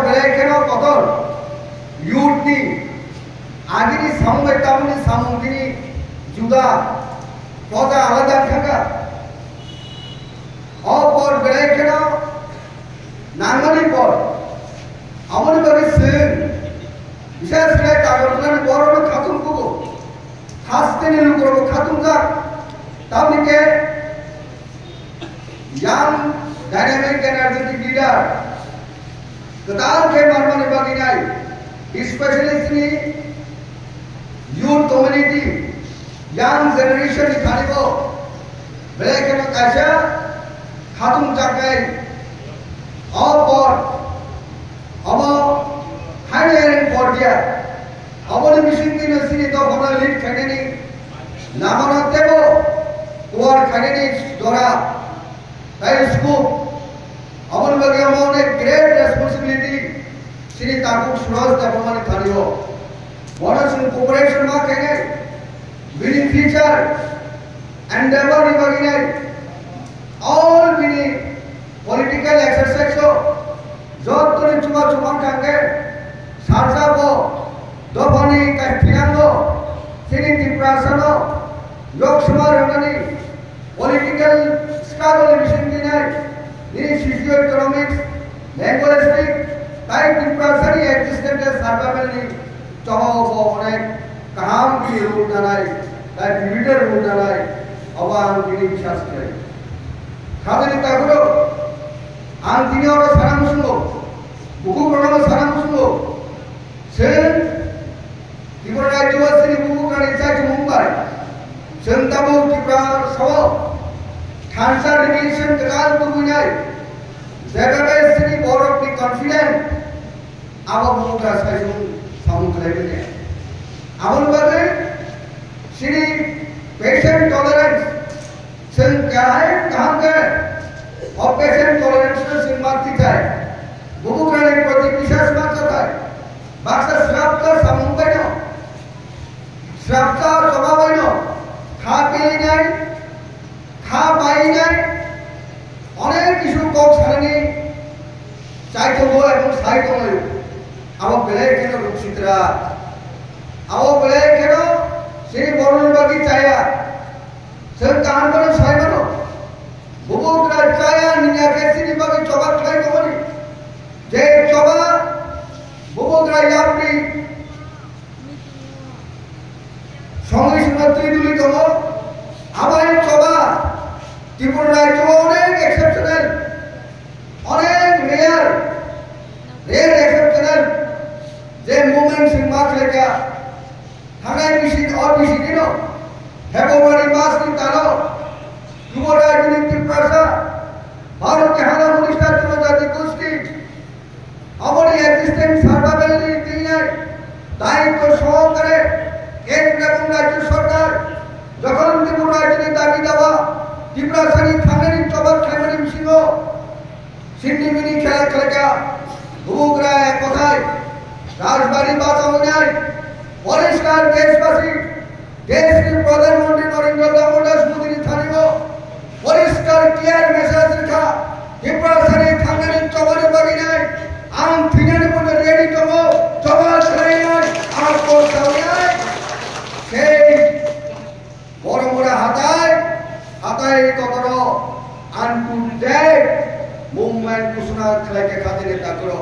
berekeno kotor youth ni agini sambai tamuni samungini juda koda alada thanga opor berekeno nangani por amoni bagi sen বিশেষ করে কাগজগুলো বড় বড় খাতুন করবো খাসতে নিলু করবো খাতুন का তাহলে young dynamic energetic leader कतार के मारवाने बाकी नहीं especially इसने youth community young generation इखाने को बड़े के ना कैसा खातुन जाके और अब hiring for dia awal mission ki nasini to hona lead khane ni namana debo war khane ni dora tai scope awal bagi amone great responsibility sini taku suraj da pramane thariyo bonus in cooperation ma khane winning future endeavor ni bagi nai all winning political exercise so jot tone chuma khange Sarsabo, Dobani, Kastiano, Siniti Prasano, Lokshma Ramani, political scholar mission denied, in socio-economics, linguistic, type in Prasani existed as Sarvabali, Choho, Kaham ki Rudanai, like leader Rudanai, Avan Giri Shastra. Khadani Taguro, Antino Saramusulo, Buku Pranama Saramusulo. Sen Tripura University buku kan inside Mumbai. Sen tabu Tripura sawo. Khansa revelation tekal buku nyai. Zagabe sini borok ni confident. Awa buku kan saya samu kelai ni. Awan bagai sini patient tolerance. Sen क्या है कहाँ के और patient tolerance से सिंबाती है. बुku kan एक प्रति विशेष बात होता है. Baksa srapta samungkano, srapta sababano, kha pili nai, kha pai nai, onek kisu kok sarani, saito bo ebong saito moyo, abo belai keno ruksitra, abo belai keno sini borun bagi caya, sen kahan bono sai bono, bubu kena caya ninya kesini bagi coba kelai kemari, je coba Bukra yapri Songi Sumatri duli tomo Abai coba Tripura itu onek exceptional onek rare exceptional je movement in mark lega hangai misi or misi dino hebo bari mas ni talo Tripura itu Tripura Bharat ke hala munista tuno jati kusti Amori existence survival engineer দায়িত্ব সহকারে কেন্দ্র এবং রাজ্য সরকার যখন ত্রিপুরা রাজ্যের দাবি দেওয়া ত্রিপুরা সানি থামেনি চবাক খাইমানি সিংহ সিন্ডিমিনি খেলা খেলা ভুবুকরা এক কথায় রাজবাড়ি বাঁচানো যায় পরিষ্কার দেশবাসী দেশের প্রধানমন্ত্রী নরেন্দ্র দামোদর মোদী থানিব পরিষ্কার ক্লিয়ার মেসেজ লেখা ত্রিপুরা সানি থামেনি চবারে বাগি নাই আম ফিনানি বলে রেডি করবো চবা ছাড়াই নয় আর করতেও নাই সেই বড় বড় হাতায় কতর আনটু দেয় মুভমেন্ট ঘোষণা খেলাকে খাতিরে তা করো